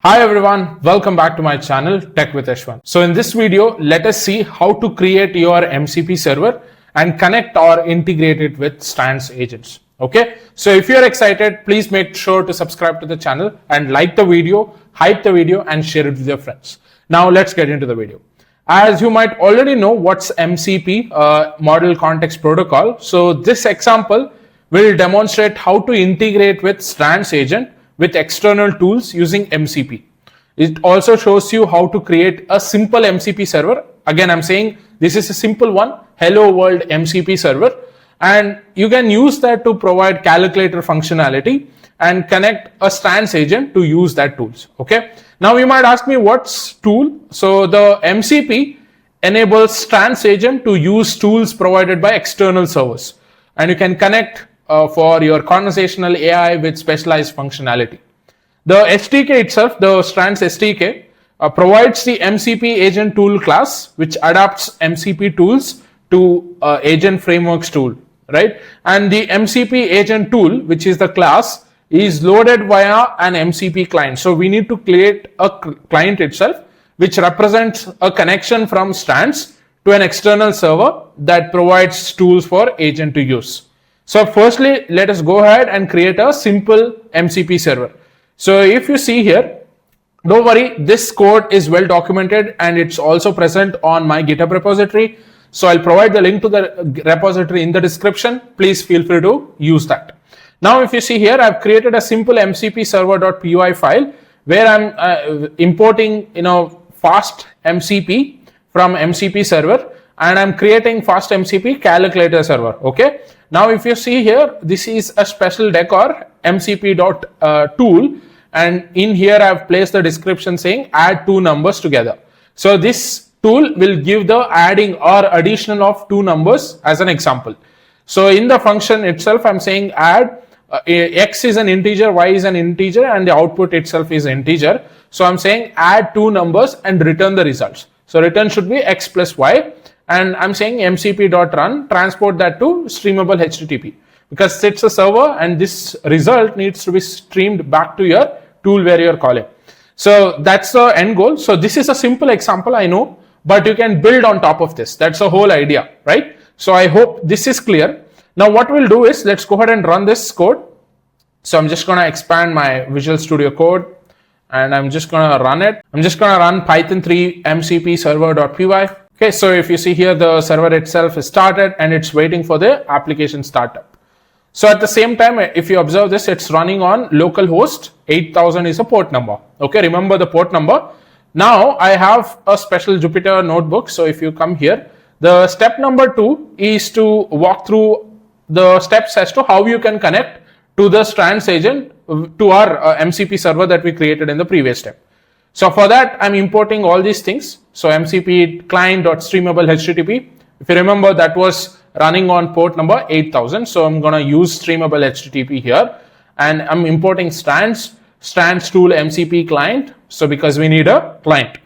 Hi everyone, welcome back to my channel Tech with Ashwan. So in this video, let us see how to create your MCP server and connect or integrate it with Strands agents. Okay, so if you're excited, please make sure to subscribe to the channel and like the video, hype the video and share it with your friends. Now let's get into the video. As you might already know what's MCP, Model Context Protocol. So this example will demonstrate how to integrate with Strands agent with external tools using MCP. It also shows you how to create a simple MCP server. Again, I'm saying this is a simple one, hello world MCP server, and you can use that to provide calculator functionality and connect a Strands agent to use that tools. Okay. Now you might ask me what's tool. So the MCP enables Strands agent to use tools provided by external servers, and you can connect for your conversational AI with specialized functionality. The SDK itself, the Strands SDK, provides the MCP agent tool class, which adapts MCP tools to agent frameworks tool, right? And the MCP agent tool, which is the class, is loaded via an MCP client. So we need to create a client itself, which represents a connection from Strands to an external server that provides tools for agent to use. So firstly, let us go ahead and create a simple MCP server. So if you see here, don't worry, this code is well documented and it's also present on my GitHub repository. So I'll provide the link to the repository in the description. Please feel free to use that. Now, if you see here, I've created a simple MCP server.py file where I'm importing, fast MCP from MCP server, and I'm creating fast MCP calculator server. Okay. Now, if you see here, this is a special decor mcp.tool, and in here I've placed the description saying add two numbers together. So this tool will give the adding or addition of two numbers as an example. So in the function itself, I'm saying add x is an integer, y is an integer, and the output itself is integer. So I'm saying add two numbers and return the results. So return should be x plus y. And I'm saying mcp.run, transport that to streamable HTTP, because it's a server and this result needs to be streamed back to your tool where you're calling. So that's the end goal. So this is a simple example, I know, but you can build on top of this. That's the whole idea, right? So I hope this is clear. Now what we'll do is, let's go ahead and run this code. So I'm just going to expand my Visual Studio Code and I'm just going to run it. I'm just going to run Python 3 mcp server.py. Okay, so if you see here, the server itself is started and it's waiting for the application startup. So at the same time, if you observe this, it's running on localhost 8000 is a port number. Okay, remember the port number. Now I have a special Jupyter notebook. So if you come here, the step number 2 is to walk through the steps as to how you can connect to the Strands agent to our MCP server that we created in the previous step. So for that, I'm importing all these things. So MCP client.streamable HTTP. If you remember, that was running on port number 8000. So I'm going to use streamable HTTP here. And I'm importing Strands tool MCP client. So because we need a client.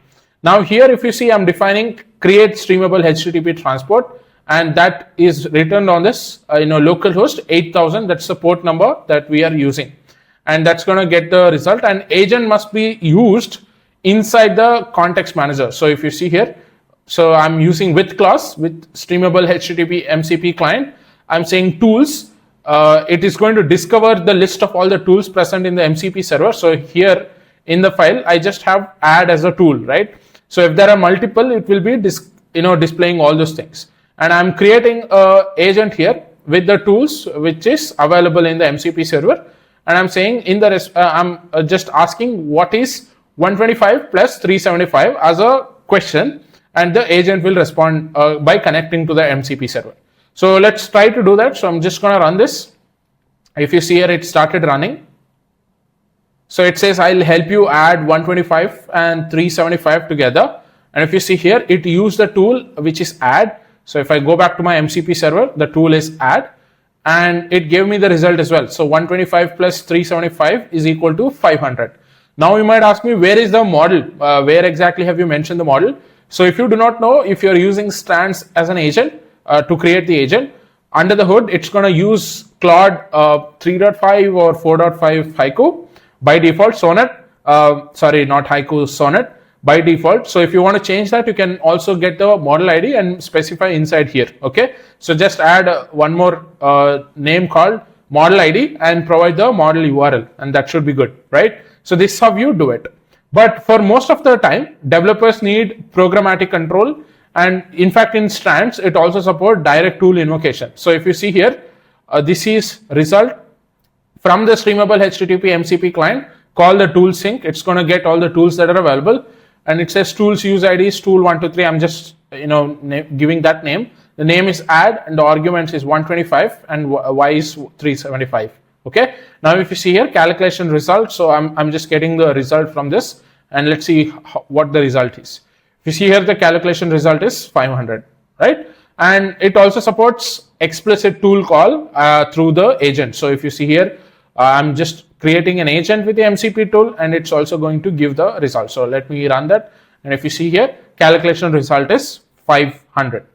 Now here, if you see, I'm defining create streamable HTTP transport. And that is returned on this localhost 8000. That's the port number that we are using. And that's going to get the result. And agent must be used inside the context manager. So if you see here, so I'm using with class with streamable HTTP MCP client. I'm saying tools. It is going to discover the list of all the tools present in the MCP server. So here in the file, I just have add as a tool, right? So if there are multiple, it will be displaying all those things. And I'm creating a agent here with the tools which is available in the MCP server. And I'm saying in the I'm just asking what is 125 plus 375 as a question, and the agent will respond by connecting to the MCP server. So let's try to do that. So I'm just going to run this. If you see here, it started running. So it says I'll help you add 125 and 375 together. And if you see here, it used the tool which is add. So if I go back to my MCP server, the tool is add, and it gave me the result as well. So 125 plus 375 is equal to 500. Now you might ask me, where is the model? Where exactly have you mentioned the model? So if you do not know, if you're using Strands as an agent to create the agent, under the hood, it's going to use Claude 3.5 or 4.5 FICO by default, Sonnet. sorry, not Haiku, Sonnet by default. So if you want to change that, you can also get the model ID and specify inside here. Okay, so just add one more name called model ID and provide the model URL, and that should be good, right? So this is how you do it. But for most of the time, developers need programmatic control, and in fact in Strands it also supports direct tool invocation. So if you see here, this is result from the streamable HTTP MCP client. Call the tool sync. It's going to get all the tools that are available, and it says tools use ID is tool 123. I'm just giving that name. The name is add and the arguments is 125 and y is 375. Okay. Now if you see here, calculation result. So I'm just getting the result from this, and let's see what the result is. If you see here, the calculation result is 500, right? And it also supports explicit tool call through the agent. So if you see here, I'm just creating an agent with the MCP tool, and it's also going to give the result. So let me run that. And if you see here, calculation result is 500.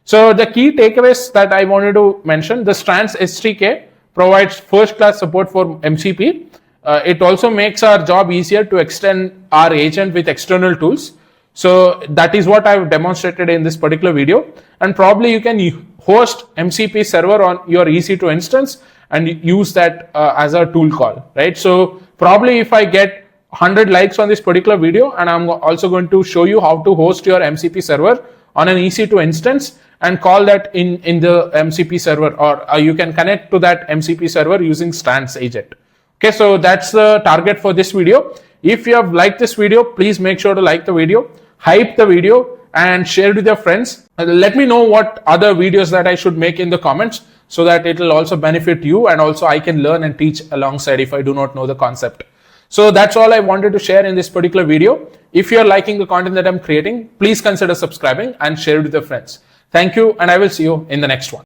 So the key takeaways that I wanted to mention, the Strands SDK provides first class support for MCP. It also makes our job easier to extend our agent with external tools. So that is what I've demonstrated in this particular video. And probably you can host MCP server on your EC2 instance and use that as a tool call, right? So probably if I get 100 likes on this particular video, and I'm also going to show you how to host your MCP server on an EC2 instance and call that in the MCP server, or you can connect to that MCP server using Strands agent. Okay, so that's the target for this video. If you have liked this video, please make sure to like the video, hype the video, and share it with your friends. Let me know what other videos that I should make in the comments, so that it will also benefit you, and also I can learn and teach alongside if I do not know the concept. So that's all I wanted to share in this particular video. If you're liking the content that I'm creating, please consider subscribing and share it with your friends. Thank you, and I will see you in the next one.